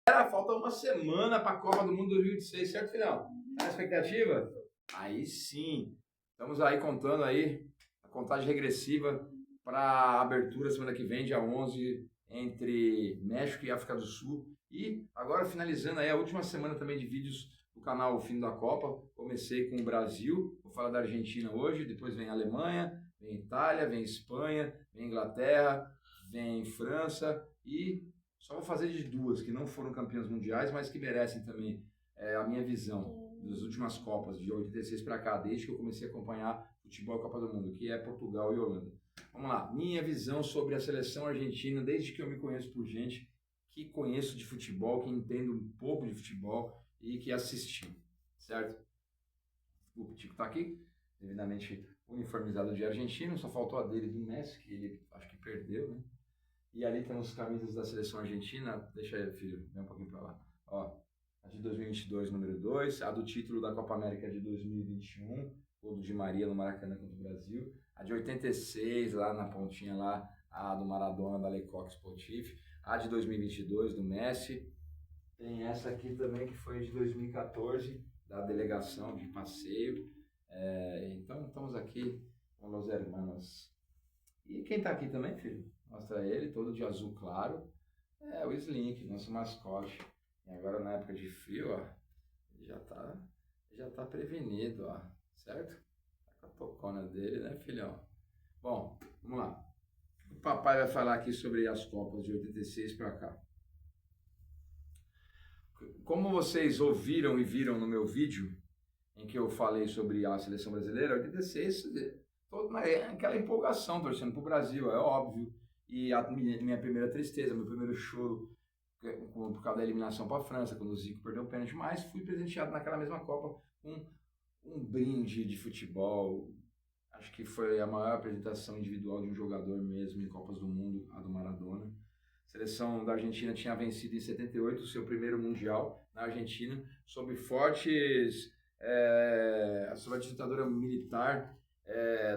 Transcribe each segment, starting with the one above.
Falta uma semana para a Copa do Mundo 2026, certo, filhão? Tá na expectativa? Aí sim. Estamos aí contando aí a contagem regressiva para a abertura semana que vem, dia 11, entre México e África do Sul. E agora finalizando aí a última semana também de vídeos do canal O Fim da Copa. Comecei com o Brasil, vou falar da Argentina hoje, depois vem a Alemanha, vem Itália, vem Espanha, vem Inglaterra, vem França e só vou fazer de duas que não foram campeãs mundiais, mas que merecem também a minha visão das últimas Copas, de 86 para cá, desde que eu comecei a acompanhar futebol e Copa do Mundo, que é Portugal e Holanda. Vamos lá, minha visão sobre a seleção argentina, desde que eu me conheço por gente que conheço de futebol, que entendo um pouco de futebol e que assistiu, certo? O Tico tá aqui, devidamente uniformizado de argentino, só faltou a dele do Messi, que ele acho que perdeu, né? E ali temos camisas da seleção argentina, deixa aí, filho, vem um pouquinho para lá. Ó, a de 2022, número 2, a do título da Copa América de 2021, o do Di Maria no Maracanã contra o Brasil, a de 86, lá na pontinha lá, a do Maradona da Lecoq Sportif, a de 2022 do Messi, tem essa aqui também que foi de 2014, da delegação de passeio, então estamos aqui com os hermanos. E quem tá aqui também, filho? Mostra ele, todo de azul claro. É o Slink, nosso mascote. E agora na época de frio, ó, ele já tá prevenido, ó, certo? Tá com a tocona dele, né, filhão? Bom, vamos lá. O papai vai falar aqui sobre as Copas de 86 para cá. Como vocês ouviram e viram no meu vídeo, em que eu falei sobre a seleção brasileira, 86, toda aquela empolgação, torcendo pro Brasil, é óbvio. E a minha primeira tristeza, meu primeiro choro por causa da eliminação para a França, quando o Zico perdeu o pênalti, mas fui presenteado naquela mesma Copa com um brinde de futebol. Acho que foi a maior apresentação individual de um jogador mesmo em Copas do Mundo, a do Maradona. A seleção da Argentina tinha vencido em 78 o seu primeiro Mundial na Argentina, sob a ditadura militar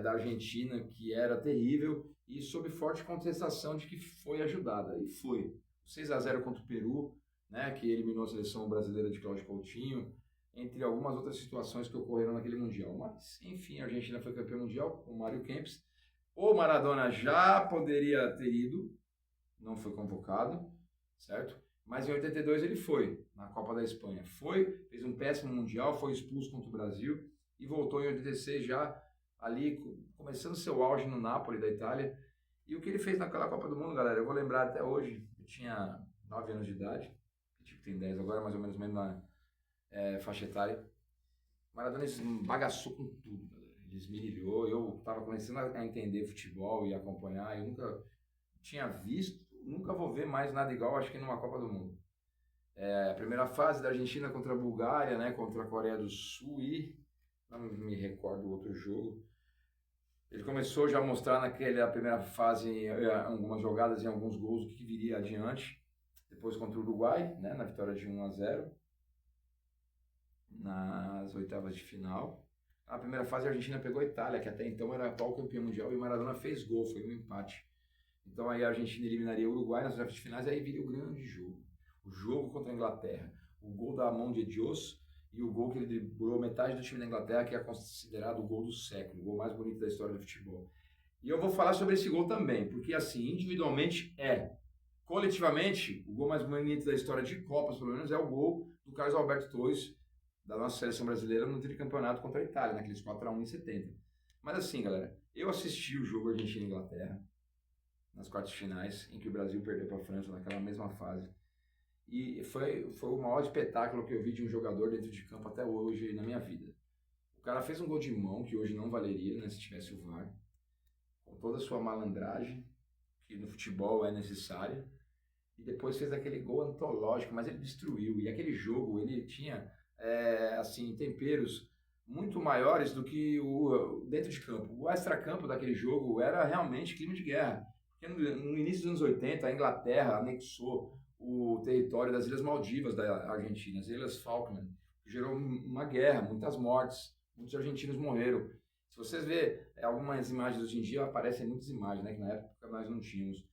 da Argentina, que era terrível, e sob forte contestação de que foi ajudada, e foi. 6-0 contra o Peru, né, que eliminou a seleção brasileira de Cláudio Coutinho, entre algumas outras situações que ocorreram naquele Mundial. Mas, enfim, a Argentina foi campeã mundial com o Mário Kempes. O Maradona já poderia ter ido, não foi convocado, certo? Mas em 82 ele foi, na Copa da Espanha. Fez um péssimo Mundial, foi expulso contra o Brasil e voltou em 86 já ali, começando seu auge no Napoli, da Itália. E o que ele fez naquela Copa do Mundo, galera, eu vou lembrar até hoje. Eu tinha 9 anos de idade, o Tico tem 10 agora, mais ou menos mesma faixa etária. Maradona bagaçou com tudo, galera. Ele esmirilhou. Eu estava começando a entender futebol e acompanhar. Eu nunca tinha visto, nunca vou ver mais nada igual, acho que numa Copa do Mundo. A primeira fase da Argentina contra a Bulgária, né, contra a Coreia do Sul e não me recordo o outro jogo. Ele começou já a mostrar naquela primeira fase algumas jogadas e alguns gols, o que viria adiante. Depois contra o Uruguai, né, na vitória de 1-0, nas oitavas de final. Na primeira fase a Argentina pegou a Itália, que até então era atual campeão mundial, e o Maradona fez gol, foi um empate. Então aí a Argentina eliminaria o Uruguai nas oitavas de finais, e aí viria o grande jogo. O jogo contra a Inglaterra. O gol da mão de Dios e o gol que ele driblou metade do time da Inglaterra, que é considerado o gol do século, o gol mais bonito da história do futebol. E eu vou falar sobre esse gol também, porque assim, individualmente coletivamente, o gol mais bonito da história de Copas, pelo menos, é o gol do Carlos Alberto Torres, da nossa seleção brasileira, no tricampeonato contra a Itália, naqueles 4-1 em 70. Mas assim, galera, eu assisti o jogo Argentina e Inglaterra, nas quartas finais, em que o Brasil perdeu para a França naquela mesma fase. E foi o maior espetáculo que eu vi de um jogador dentro de campo até hoje na minha vida. O cara fez um gol de mão, que hoje não valeria, né, se tivesse o VAR, com toda a sua malandragem, que no futebol é necessária, e depois fez aquele gol antológico, mas ele destruiu. E aquele jogo, ele tinha, assim, temperos muito maiores do que o dentro de campo. O extracampo daquele jogo era realmente clima de guerra. Porque no início dos anos 80, a Inglaterra anexou o território das Ilhas Maldivas da Argentina, as Ilhas Falkland, que gerou uma guerra, muitas mortes, muitos argentinos morreram. Se vocês verem algumas imagens hoje em dia, aparecem muitas imagens, né, que na época nós não tínhamos.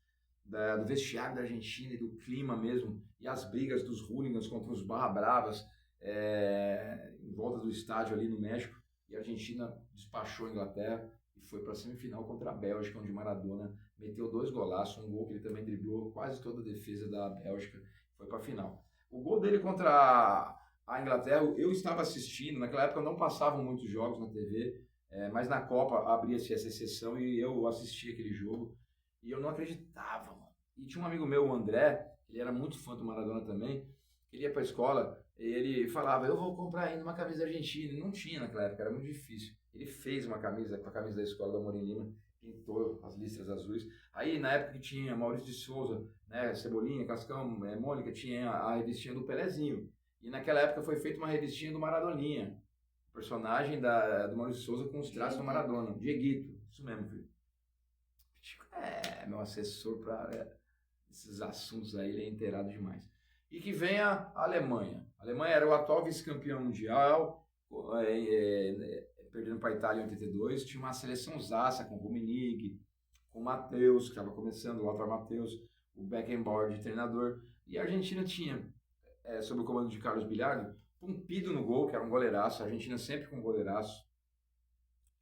do vestiário da Argentina e do clima mesmo, e as brigas dos hooligans contra os barra bravas em volta do estádio ali no México, e a Argentina despachou a Inglaterra e foi para a semifinal contra a Bélgica, onde Maradona meteu 2 golaços, um gol que ele também driblou quase toda a defesa da Bélgica, foi para a final. O gol dele contra a Inglaterra, eu estava assistindo, naquela época não passavam muitos jogos na TV, mas na Copa abria-se essa exceção e eu assisti aquele jogo e eu não acreditava, mano. E tinha um amigo meu, o André, ele era muito fã do Maradona também, ele ia para a escola e ele falava, eu vou comprar ainda uma camisa argentina, e não tinha naquela época, era muito difícil. Ele fez uma camisa com a camisa da escola da Amorim Lima, pintou as listras azuis. Aí na época que tinha Maurício de Souza, né, Cebolinha, Cascão, Mônica, tinha a revistinha do Pelezinho. E naquela época foi feita uma revistinha do Maradoninha, personagem do Maurício de Souza com os traços do Maradona, Dieguito, isso mesmo, filho. Meu assessor para esses assuntos aí, ele é inteirado demais. E que vem a Alemanha. A Alemanha era o atual vice-campeão mundial, perdendo para a Itália em 82, tinha uma seleção zaça com o Rummenigge, com o Matheus, que estava começando, o Lothar Matheus, o Beckenbauer de treinador, e a Argentina tinha, sob o comando de Carlos Bilhardo, Pumpido no gol, que era um goleiraço, a Argentina sempre com goleiraço,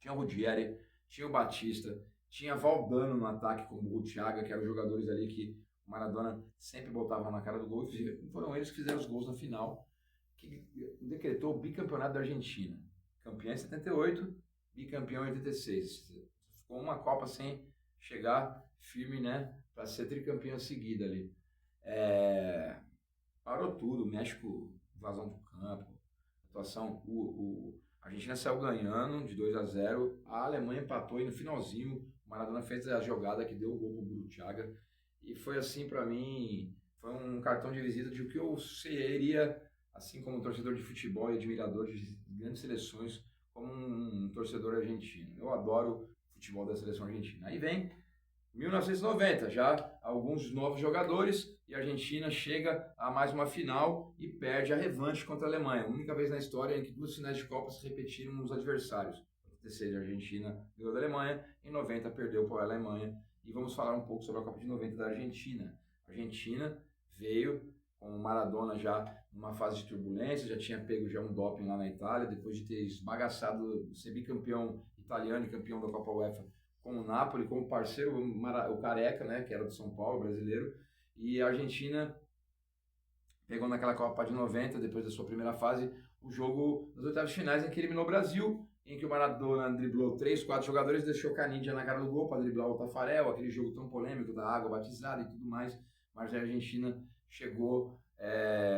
tinha o Ruggeri, tinha o Batista, tinha Valdano no ataque com o Burruchaga, que eram jogadores ali que o Maradona sempre botava na cara do gol, e foram eles que fizeram os gols na final, que decretou o bicampeonato da Argentina. Campeão em 78, bicampeão em 86. Ficou uma Copa sem chegar firme, né, para ser tricampeão seguida ali. Parou tudo, o México, invasão do campo, atuação, a Argentina saiu ganhando de 2-0, a Alemanha empatou e no finalzinho o Maradona fez a jogada que deu o gol pro Burruchaga. E foi assim, para mim, foi um cartão de visita de o que eu seria, assim como torcedor de futebol e admirador de grandes seleções, como um torcedor argentino. Eu adoro o futebol da seleção argentina. Aí vem 1990, já alguns novos jogadores, e a Argentina chega a mais uma final e perde a revanche contra a Alemanha. A única vez na história em que 2 finais de Copa se repetiram nos adversários. Em 86 a Argentina ganhou da Alemanha, em 90 perdeu para a Alemanha. E vamos falar um pouco sobre a Copa de 90 da Argentina. A Argentina veio com o Maradona já numa fase de turbulência, já tinha pego já um doping lá na Itália, depois de ter esbagaçado, ser bicampeão italiano e campeão da Copa UEFA com o Napoli, como parceiro, o Careca, né, que era do São Paulo, brasileiro, e a Argentina pegou naquela Copa de 90, depois da sua primeira fase, o jogo das oitavas finais em que eliminou o Brasil, em que o Maradona driblou 3, 4 jogadores, deixou o Canidia na cara do gol para driblar o Tafarel, aquele jogo tão polêmico da água batizada e tudo mais, mas a Argentina chegou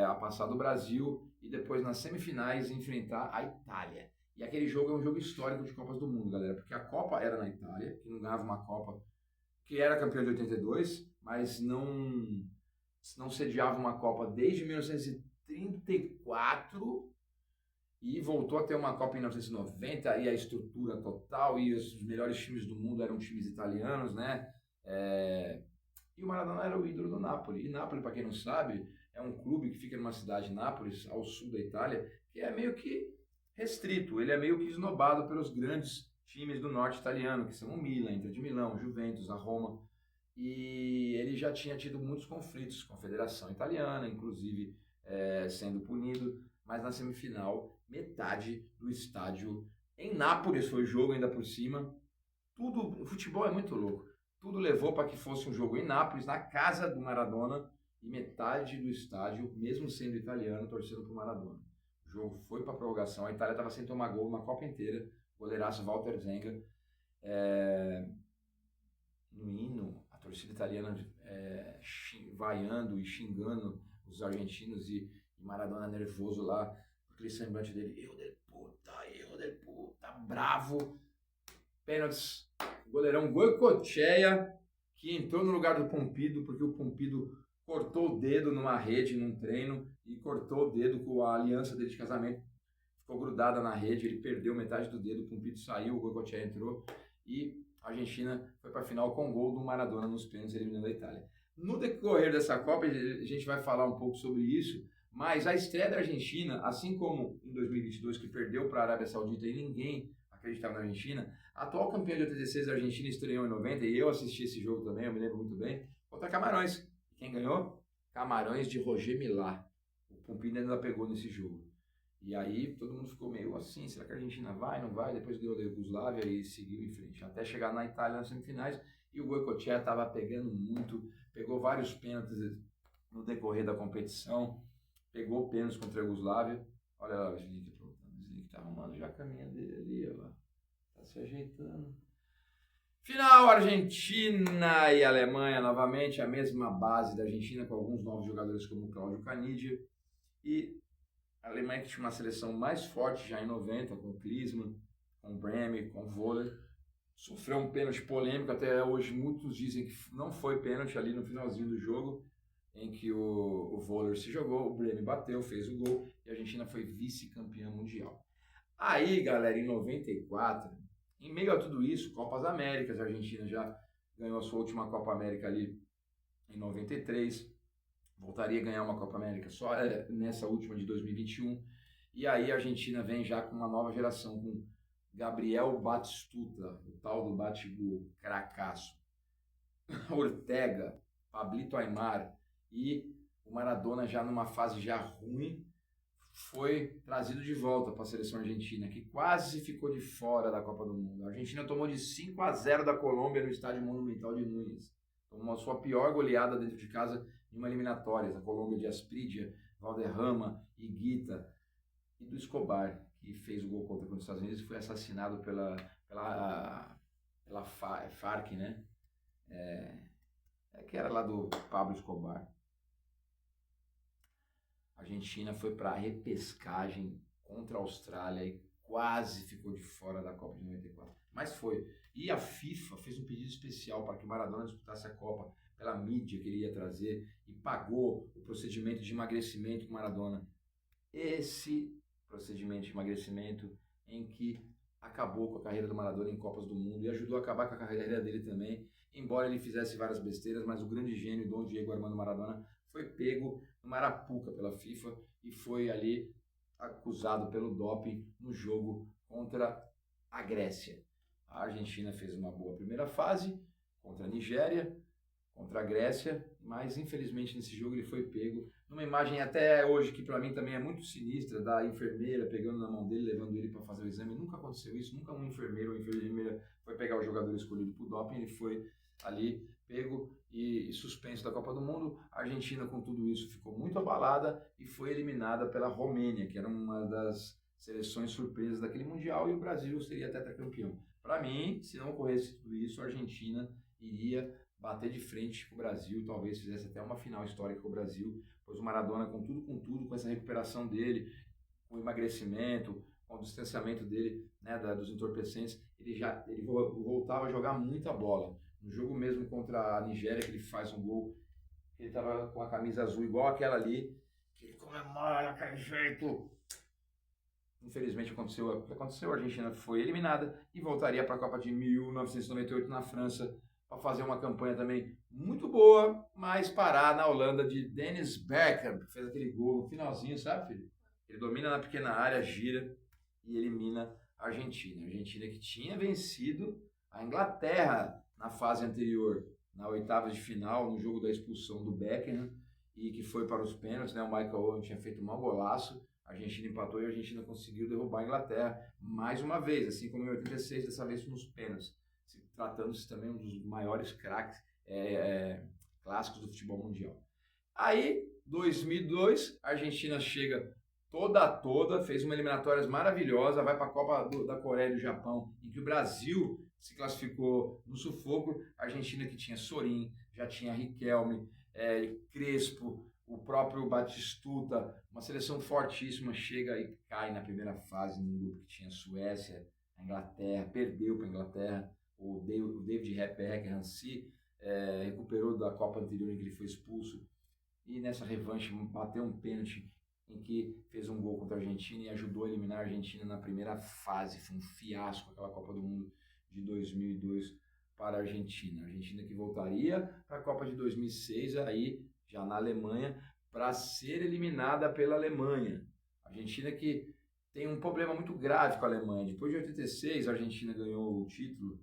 a passar do Brasil e depois nas semifinais enfrentar a Itália. E aquele jogo é um jogo histórico de Copas do Mundo, galera, porque a Copa era na Itália, que não ganhava uma Copa, que era campeão de 82, mas não sediava uma Copa desde 1934 e voltou a ter uma Copa em 1990 e a estrutura total e os melhores times do mundo eram times italianos, né? E o Maradona era o ídolo do Napoli. E Napoli, para quem não sabe, é um clube que fica numa cidade, Nápoles, ao sul da Itália, que é meio que restrito, ele é meio que esnobado pelos grandes times do norte italiano, que são o Milan, Inter de Milão, Juventus, a Roma. E ele já tinha tido muitos conflitos com a Federação Italiana, inclusive sendo punido, mas na semifinal, metade do estádio em Nápoles foi o jogo ainda por cima. Tudo, o futebol é muito louco. Tudo levou para que fosse um jogo em Nápoles, na casa do Maradona, e metade do estádio, mesmo sendo italiano, torcendo para o Maradona. O jogo foi para a prorrogação, a Itália estava sem tomar gol na Copa inteira, o goleiraço Walter Zenga. No hino, a torcida italiana vaiando e xingando os argentinos e Maradona nervoso lá, aquele semblante dele, eu del puta, bravo. Pênaltis, o goleirão Goicoechea, que entrou no lugar do Pumpido, porque o Pumpido cortou o dedo numa rede, num treino, e cortou o dedo com a aliança dele de casamento, ficou grudada na rede, ele perdeu metade do dedo, o Pumpido saiu, o Goicoechea entrou, e a Argentina foi para a final com o gol do Maradona nos pênaltis, eliminando a Itália. No decorrer dessa Copa, a gente vai falar um pouco sobre isso, mas a estreia da Argentina, assim como em 2022, que perdeu para a Arábia Saudita e ninguém acreditava na Argentina, a atual campeã de 86, a Argentina estreou em 90, e eu assisti esse jogo também, eu me lembro muito bem, contra Camarões. Quem ganhou? Camarões de Roger Milá. O Pumpini ainda pegou nesse jogo. E aí todo mundo ficou meio assim, será que a Argentina vai, não vai? Depois ganhou da Iugoslávia e seguiu em frente. Até chegar na Itália nas semifinais. E o Goicoechea estava pegando muito, pegou vários pênaltis no decorrer da competição. Pegou pênaltis contra a Iugoslávia. Olha lá o Slick aprontando. O Slick tá arrumando já a caminha dele ali, ó. Tá se ajeitando. Final, Argentina e Alemanha novamente, a mesma base da Argentina, com alguns novos jogadores como o Cláudio Canidia. E a Alemanha que tinha uma seleção mais forte já em 90, com o Klinsmann, com o Brehme, com o Voller. Sofreu um pênalti polêmico, até hoje muitos dizem que não foi pênalti ali no finalzinho do jogo, em que o Voller se jogou, o Brehme bateu, fez o gol e a Argentina foi vice-campeã mundial. Aí, galera, em 94, em meio a tudo isso, Copas Américas, a Argentina já ganhou a sua última Copa América ali em 93, voltaria a ganhar uma Copa América só nessa última de 2021, e aí a Argentina vem já com uma nova geração, com Gabriel Batistuta, o tal do bate-gol, cracaço, Ortega, Pablito Aimar e o Maradona já numa fase já ruim, foi trazido de volta para a seleção argentina, que quase ficou de fora da Copa do Mundo. A Argentina tomou de 5-0 da Colômbia no estádio Monumental de Núñez. Tomou a sua pior goleada dentro de casa em uma eliminatória. A Colômbia de Asprilla, Valderrama, Higuita e do Escobar, que fez o gol contra os Estados Unidos e foi assassinado pela Farc, né? Que era lá do Pablo Escobar. A Argentina foi para a repescagem contra a Austrália e quase ficou de fora da Copa de 94. Mas foi. E a FIFA fez um pedido especial para que Maradona disputasse a Copa pela mídia que ele ia trazer e pagou o procedimento de emagrecimento com Maradona. Esse procedimento de emagrecimento em que acabou com a carreira do Maradona em Copas do Mundo e ajudou a acabar com a carreira dele também, embora ele fizesse várias besteiras, mas o grande gênio Dom Diego Armando Maradona foi pego numa arapuca pela FIFA e foi ali acusado pelo doping no jogo contra a Grécia. A Argentina fez uma boa primeira fase contra a Nigéria, contra a Grécia, mas infelizmente nesse jogo ele foi pego numa imagem até hoje que para mim também é muito sinistra, da enfermeira pegando na mão dele, levando ele para fazer o exame. Nunca aconteceu isso, nunca um enfermeiro ou enfermeira foi pegar o jogador escolhido por doping, ele foi ali pego e suspenso da Copa do Mundo. A Argentina, com tudo isso, ficou muito abalada e foi eliminada pela Romênia, que era uma das seleções surpresas daquele Mundial, e o Brasil seria tetracampeão. Para mim, se não ocorresse tudo isso, a Argentina iria bater de frente com o Brasil, talvez fizesse até uma final histórica com o Brasil, pois o Maradona, com tudo, com essa recuperação dele, com o emagrecimento, com o distanciamento dele, né, dos entorpecentes, ele voltava a jogar muita bola. No jogo mesmo contra a Nigéria, que ele faz um gol, ele estava com a camisa azul igual aquela ali, que ele comemora daquele jeito. Infelizmente aconteceu o que aconteceu, a Argentina foi eliminada e voltaria para a Copa de 1998 na França, para fazer uma campanha também muito boa, mas parar na Holanda de Dennis Bergkamp, que fez aquele gol no finalzinho, sabe, filho? Ele domina na pequena área, gira e elimina a Argentina. A Argentina que tinha vencido a Inglaterra na fase anterior, na oitava de final, no jogo da expulsão do Beckham, e que foi para os pênaltis, né? O Michael Owen tinha feito um mau golaço, a Argentina empatou e a Argentina conseguiu derrubar a Inglaterra mais uma vez, assim como em 86, dessa vez nos pênaltis, tratando-se também um dos maiores craques clássicos do futebol mundial. Aí, 2002, a Argentina chega toda, fez uma eliminatória maravilhosa, vai para a Copa da Coreia e do Japão, em que o Brasil se classificou no sufoco. A Argentina, que tinha Sorin, já tinha Riquelme, Crespo, o próprio Batistuta, uma seleção fortíssima, chega e cai na primeira fase no grupo que tinha Suécia, a Inglaterra, perdeu para a Inglaterra. O David Beckham se recuperou da Copa anterior em que ele foi expulso e nessa revanche bateu um pênalti em que fez um gol contra a Argentina e ajudou a eliminar a Argentina na primeira fase. Foi um fiasco aquela Copa do Mundo de 2002 para a Argentina. A Argentina que voltaria para a Copa de 2006, aí já na Alemanha, para ser eliminada pela Alemanha. A Argentina que tem um problema muito grave com a Alemanha. Depois de 86, a Argentina ganhou o título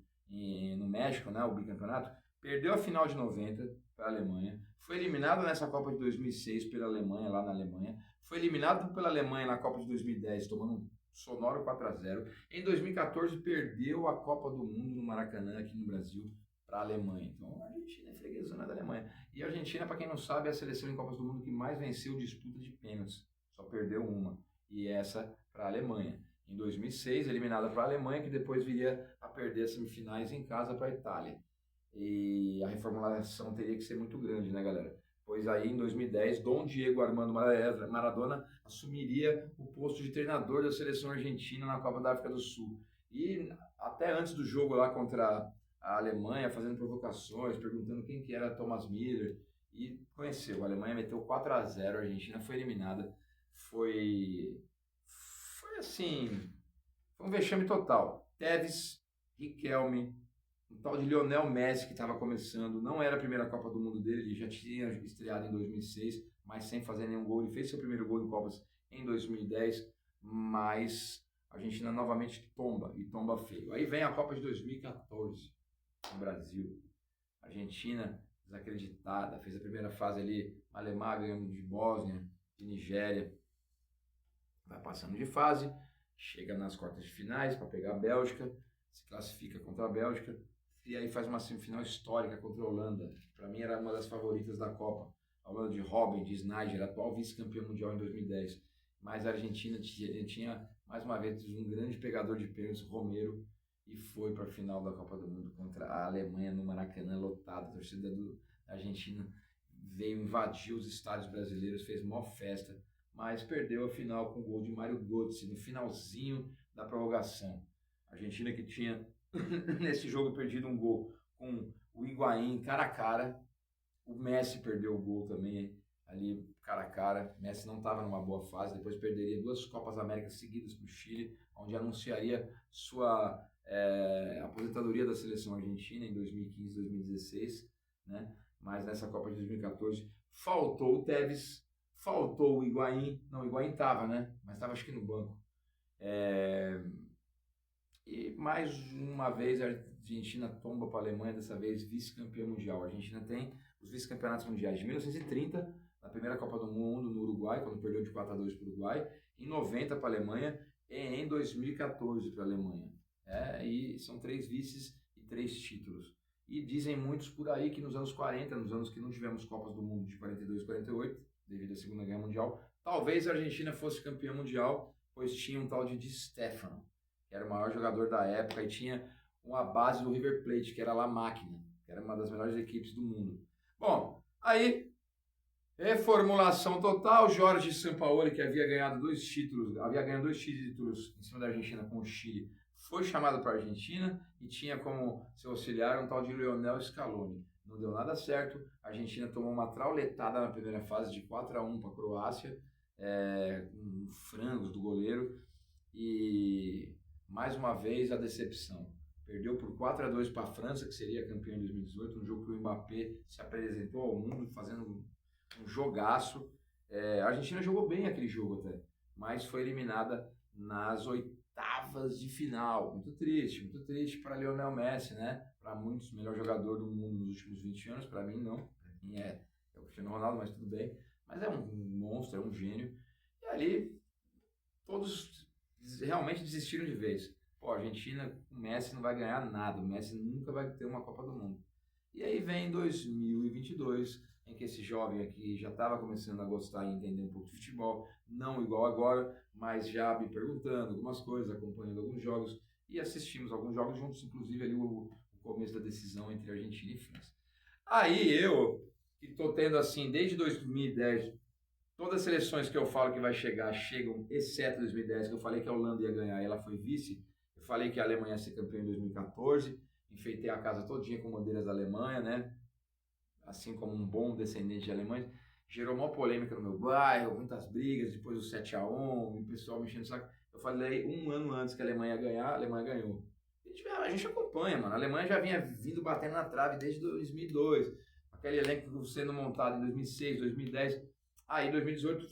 no México, né, o bicampeonato, perdeu a final de 90, para a Alemanha. Foi eliminado nessa Copa de 2006 pela Alemanha, lá na Alemanha. Foi eliminado pela Alemanha na Copa de 2010, tomando um sonoro 4-0. Em 2014, perdeu a Copa do Mundo no Maracanã, aqui no Brasil, para a Alemanha. Então, a Argentina é freguesona da Alemanha. E a Argentina, para quem não sabe, é a seleção em Copas do Mundo que mais venceu disputa de pênaltis. Só perdeu uma. E essa para a Alemanha. Em 2006, eliminada para a Alemanha, que depois viria a perder as semifinais em casa para a Itália. E a reformulação teria que ser muito grande, né, galera? Pois aí, em 2010, Dom Diego Armando Maradona assumiria o posto de treinador da seleção argentina na Copa da África do Sul. E até antes do jogo lá contra a Alemanha, fazendo provocações, perguntando quem que era Thomas Müller, e conheceu. A Alemanha meteu 4-0, a Argentina foi eliminada. Foi assim, foi um vexame total. Tevez, Riquelme, um tal de Lionel Messi que estava começando, não era a primeira Copa do Mundo dele, ele já tinha estreado em 2006, mas sem fazer nenhum gol. Ele fez seu primeiro gol em Copas em 2010, mas a Argentina novamente tomba, e tomba feio. Aí vem a Copa de 2014, no Brasil. A Argentina, desacreditada, fez a primeira fase ali, malemar, ganhando de Bósnia, de Nigéria. Vai passando de fase, chega nas quartas de finais para pegar a Bélgica, se classifica contra a Bélgica, e aí faz uma semifinal histórica contra a Holanda. Para mim era uma das favoritas da Copa. A Holanda de Robben, de Sneijder, atual vice-campeão mundial em 2010. Mas a Argentina tinha mais uma vez um grande pegador de pênaltis, Romero, e foi para a final da Copa do Mundo contra a Alemanha no Maracanã lotado. A torcida da Argentina veio invadir os estádios brasileiros, fez maior festa, mas perdeu a final com o gol de Mário Götze no finalzinho da prorrogação. A Argentina que tinha nesse jogo perdido um gol com o Higuaín cara a cara, o Messi perdeu o gol também ali cara a cara. Messi não estava numa boa fase, depois perderia 2 Copas Américas seguidas para o Chile, onde anunciaria sua aposentadoria da seleção argentina em 2015, 2016, né? Mas nessa Copa de 2014 faltou o Tevez, faltou o Higuaín, não, o Higuaín estava, né? Mas estava acho que no banco. E mais uma vez a Argentina tomba para a Alemanha, dessa vez vice-campeã mundial. A Argentina tem os vice-campeonatos mundiais de 1930, na primeira Copa do Mundo no Uruguai, quando perdeu de 4-2 para o Uruguai, em 90 para a Alemanha e em 2014 para a Alemanha. E são 3 vices e 3 títulos. E dizem muitos por aí que nos anos 40, nos anos que não tivemos Copas do Mundo de 42 e 48, devido à Segunda Guerra Mundial, talvez a Argentina fosse campeã mundial, pois tinha um tal de Di Stefano, que era o maior jogador da época, e tinha uma base do River Plate, que era La Máquina, que era uma das melhores equipes do mundo. Bom, aí, reformulação total. Jorge Sampaoli, que havia ganhado 2 títulos em cima da Argentina com o Chile, foi chamado para a Argentina e tinha como seu auxiliar um tal de Lionel Scaloni. Não deu nada certo, a Argentina tomou uma trauletada na primeira fase de 4-1 para a Croácia, com frangos do goleiro, e mais uma vez a decepção. Perdeu por 4-2 para a França, que seria campeã em 2018, um jogo que o Mbappé se apresentou ao mundo fazendo um jogaço. A Argentina jogou bem aquele jogo até, mas foi eliminada nas oitavas de final. Muito triste para Lionel Messi, né? Para muitos, o melhor jogador do mundo nos últimos 20 anos. Para mim, não. Para mim é o Cristiano Ronaldo, mas tudo bem. Mas é um monstro, é um gênio. E ali, todos realmente desistiram de vez. Pô, a Argentina, o Messi não vai ganhar nada. O Messi nunca vai ter uma Copa do Mundo. E aí vem 2022, em que esse jovem aqui já estava começando a gostar e entender um pouco de futebol, não igual agora, mas já me perguntando algumas coisas, acompanhando alguns jogos, e assistimos alguns jogos juntos, inclusive ali o começo da decisão entre Argentina e França. Aí eu, que estou tendo assim, desde 2010, todas as seleções que eu falo que vai chegar, chegam, exceto 2010, que eu falei que a Holanda ia ganhar e ela foi vice. Eu falei que a Alemanha ia ser campeã em 2014, enfeitei a casa todinha com bandeiras da Alemanha, né? Assim como um bom descendente de alemães. Gerou uma polêmica no meu bairro, muitas brigas, depois do 7-1, o pessoal me enchendo o saco. Eu falei um ano antes que a Alemanha ia ganhar, a Alemanha ganhou. A gente acompanha, mano. A Alemanha já vinha vindo batendo na trave desde 2002. Aquele elenco sendo montado em 2006, 2010. Aí, em 2018,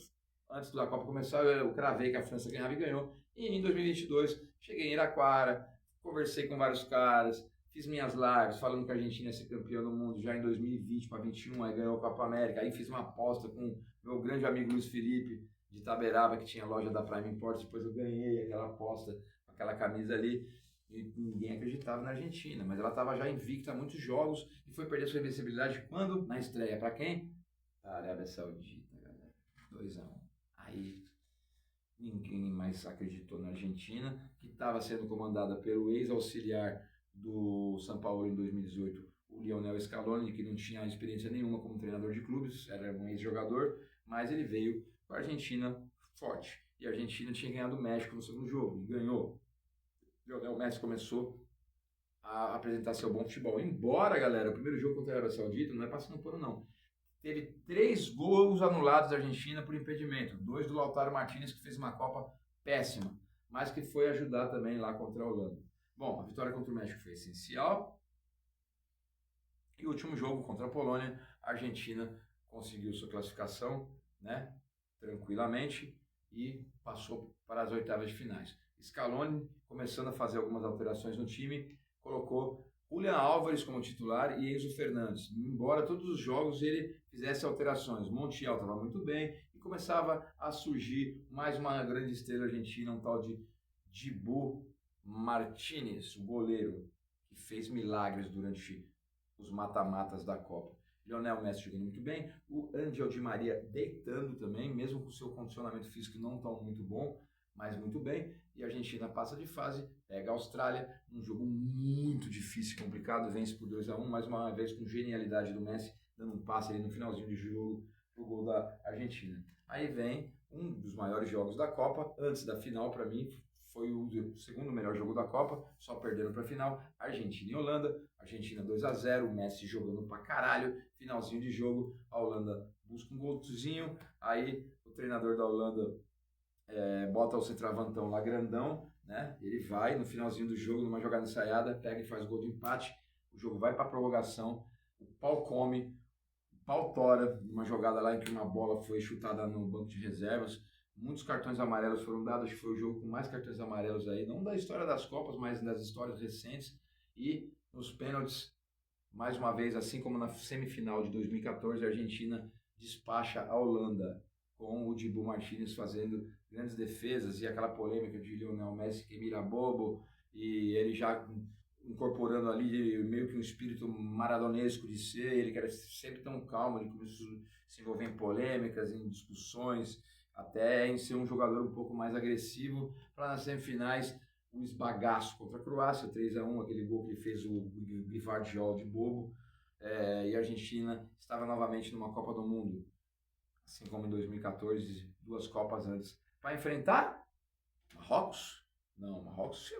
antes da Copa começar, eu cravei que a França ganhava e ganhou. E em 2022, cheguei em Iraquara, conversei com vários caras, fiz minhas lives falando que a Argentina ia ser campeã do mundo já em 2020 para 21, aí ganhou a Copa América. Aí fiz uma aposta com meu grande amigo Luiz Felipe, de Itaberaba, que tinha loja da Prime Imports. Depois eu ganhei aquela aposta, aquela camisa ali. E ninguém acreditava na Argentina, mas ela estava já invicta a muitos jogos e foi perder sua invencibilidade quando? Na estreia. Para quem? A Arábia Saudita, galera. 2-1. Aí ninguém mais acreditou na Argentina, que estava sendo comandada pelo ex-auxiliar do São Paulo em 2018, o Lionel Scaloni, que não tinha experiência nenhuma como treinador de clubes, era um ex-jogador, mas ele veio para a Argentina forte. E a Argentina tinha ganhado o México no segundo jogo, e ganhou. O Messi começou a apresentar seu bom futebol. Embora, galera, o primeiro jogo contra a Arábia Saudita não é passando pano, não. Teve 3 gols anulados da Argentina por impedimento. 2 do Lautaro Martinez, que fez uma Copa péssima, mas que foi ajudar também lá contra a Holanda. Bom, a vitória contra o México foi essencial. E o último jogo contra a Polônia, a Argentina conseguiu sua classificação, né, tranquilamente e passou para as oitavas de finais. Scaloni, começando a fazer algumas alterações no time, colocou Julián Álvares como titular e Enzo Fernandes. Embora todos os jogos ele fizesse alterações, Montiel estava muito bem e começava a surgir mais uma grande estrela argentina, um tal de Dibu Martínez, o goleiro, que fez milagres durante os mata-matas da Copa. Lionel Messi jogando muito bem, o Ángel Di Maria deitando também, mesmo com o seu condicionamento físico não tão muito bom, mas muito bem. E a Argentina passa de fase, pega a Austrália, um jogo muito difícil e complicado, vence por 2-1, mais uma vez com genialidade do Messi, dando um passe ali no finalzinho de jogo pro gol da Argentina. Aí vem um dos maiores jogos da Copa, antes da final para mim, foi o segundo melhor jogo da Copa, só perdendo para a final, Argentina e Holanda, Argentina 2-0, o Messi jogando pra caralho, finalzinho de jogo, a Holanda busca um golzinho, aí o treinador da Holanda bota o centroavantão lá grandão, né? Ele vai no finalzinho do jogo, numa jogada ensaiada, pega e faz gol de empate, o jogo vai para prorrogação, o pau come, o pau tora, numa jogada lá em que uma bola foi chutada no banco de reservas. Muitos cartões amarelos foram dados, acho que foi o jogo com mais cartões amarelos aí, não da história das Copas, mas das histórias recentes. E nos pênaltis, mais uma vez, assim como na semifinal de 2014, a Argentina despacha a Holanda, com o Dibu Martínez fazendo grandes defesas e aquela polêmica de Lionel Messi que mira bobo, e ele já incorporando ali meio que um espírito maradonesco de ser, ele que era sempre tão calmo, ele começou a se envolver em polêmicas, em discussões, até em ser um jogador um pouco mais agressivo, para nas semifinais o esbagaço contra a Croácia, 3-1, aquele gol que ele fez o Gvardiol de bobo, e a Argentina estava novamente numa Copa do Mundo, assim como em 2014, 2 Copas antes, para enfrentar Marrocos. Não, Marrocos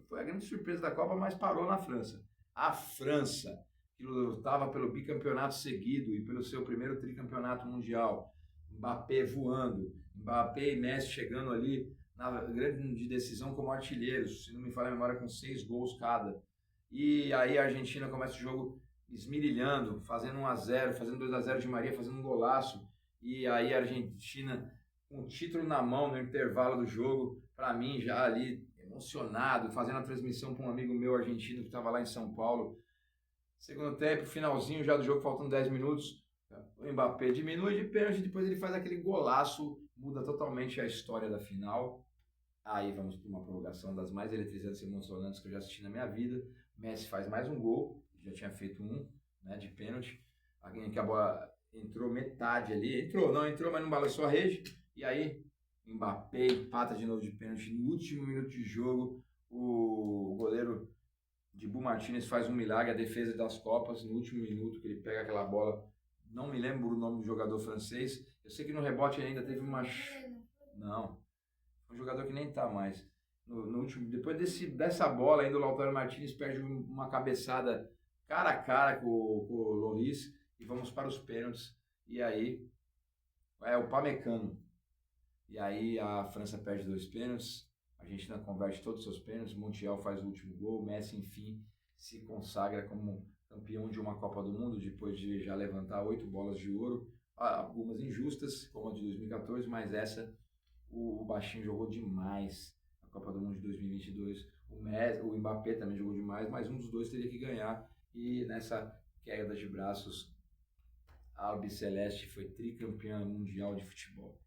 foi a grande surpresa da Copa, mas parou na França. A França, que lutava pelo bicampeonato seguido e pelo seu primeiro tricampeonato mundial, Mbappé voando, Mbappé e Messi chegando ali na grande decisão como artilheiros, se não me falha a memória, com 6 gols cada. E aí a Argentina começa o jogo esmirilhando, fazendo 1-0, fazendo 2-0 de Maria, fazendo um golaço. E aí a Argentina, com o título na mão no intervalo do jogo, para mim já ali emocionado, fazendo a transmissão para um amigo meu argentino que estava lá em São Paulo. Segundo tempo, finalzinho já do jogo, faltando 10 minutos, o Mbappé diminui de pênalti, depois ele faz aquele golaço, muda totalmente a história da final. Aí vamos para uma prorrogação das mais eletrizantes e emocionantes que eu já assisti na minha vida. Messi faz mais um gol, já tinha feito um, né, de pênalti, que a bola entrou metade ali, entrou, mas não balançou a rede, e aí Mbappé empata de novo de pênalti no último minuto de jogo. O goleiro Dibu Martínez faz um milagre, a defesa das Copas, no último minuto, que ele pega aquela bola, não me lembro o nome do jogador francês, eu sei que no rebote ainda teve uma... Não, um jogador que nem tá mais. No último, depois dessa bola ainda, o Lautaro Martínez perde uma cabeçada cara a cara com o Lloris, e vamos para os pênaltis, e aí o Pamecano. E aí a França perde 2 pênaltis, a Argentina converte todos os seus pênaltis, Montiel faz o último gol, Messi, enfim, se consagra como campeão de uma Copa do Mundo, depois de já levantar 8 bolas de ouro, algumas injustas, como a de 2014, mas essa, o baixinho jogou demais na Copa do Mundo de 2022. o Messi, o Mbappé também jogou demais, mas um dos dois teria que ganhar. E nessa queda de braços, a Albiceleste foi tricampeã mundial de futebol.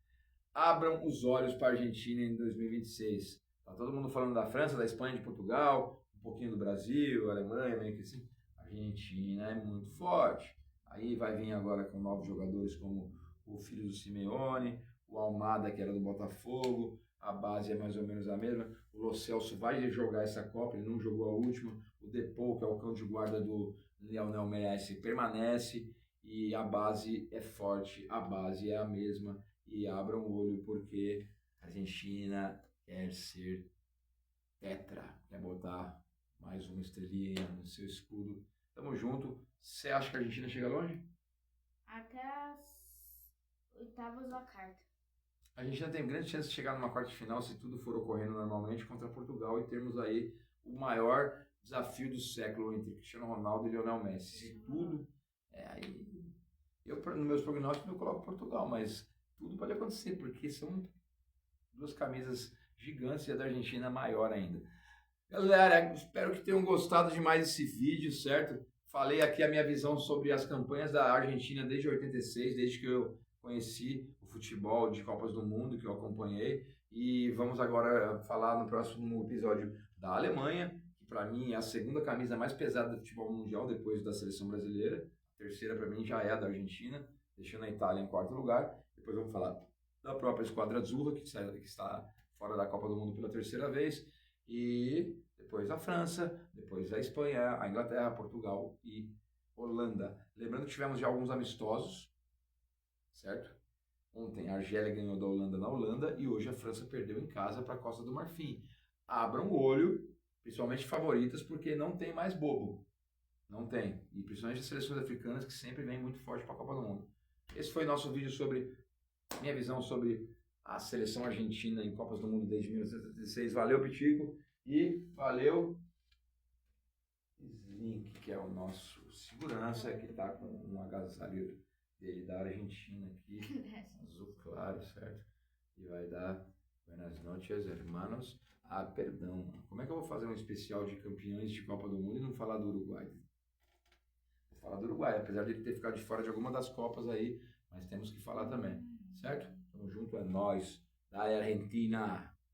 Abram os olhos para a Argentina em 2026. Tá todo mundo falando da França, da Espanha, de Portugal, um pouquinho do Brasil, Alemanha, meio que assim. A Argentina é muito forte. Aí vai vir agora com novos jogadores como o filho do Simeone, o Almada, que era do Botafogo, a base é mais ou menos a mesma. O Lo Celso vai jogar essa Copa, ele não jogou a última. O Depou, que é o cão de guarda do Lionel Messi, permanece. E a base é forte, a base é a mesma. E abram o olho porque a Argentina quer ser tetra, quer botar mais uma estrelinha no seu escudo. Tamo junto. Você acha que a Argentina chega longe? Até as oitavas da quarta. A Argentina tem grande chance de chegar numa quarta de final se tudo for ocorrendo normalmente contra Portugal e termos aí o maior desafio do século entre Cristiano Ronaldo e Lionel Messi. Se tudo aí eu nos meus prognósticos eu coloco Portugal, mas tudo pode acontecer porque são duas camisas gigantes e a da Argentina maior ainda. Galera, espero que tenham gostado de mais esse vídeo, certo? Falei aqui a minha visão sobre as campanhas da Argentina desde 86, desde que eu conheci o futebol de Copas do Mundo, que eu acompanhei. E vamos agora falar no próximo episódio da Alemanha, que para mim é a segunda camisa mais pesada do futebol mundial, depois da seleção brasileira. A terceira para mim já é a da Argentina, deixando a Itália em quarto lugar. Depois vamos falar da própria Esquadra Azzurra, que está fora da Copa do Mundo pela terceira vez. E depois a França, depois a Espanha, a Inglaterra, Portugal e Holanda. Lembrando que tivemos já alguns amistosos, certo? Ontem a Argélia ganhou da Holanda na Holanda e hoje a França perdeu em casa para a Costa do Marfim. Abram o olho, principalmente favoritas, porque não tem mais bobo. Não tem. E principalmente as seleções africanas que sempre vêm muito forte para a Copa do Mundo. Esse foi nosso vídeo sobre minha visão sobre a seleção argentina em Copas do Mundo desde 1976. Valeu, Pitico. E valeu, Slink, que é o nosso segurança, que está com um agasalho dele da Argentina aqui, azul claro, certo? E vai dar buenas noches, hermanos. Ah, perdão. Como é que eu vou fazer um especial de campeões de Copa do Mundo e não falar do Uruguai? Vou falar do Uruguai, apesar de ele ter ficado de fora de alguma das Copas aí, mas temos que falar também, certo? Tamo junto, é nós, da Argentina.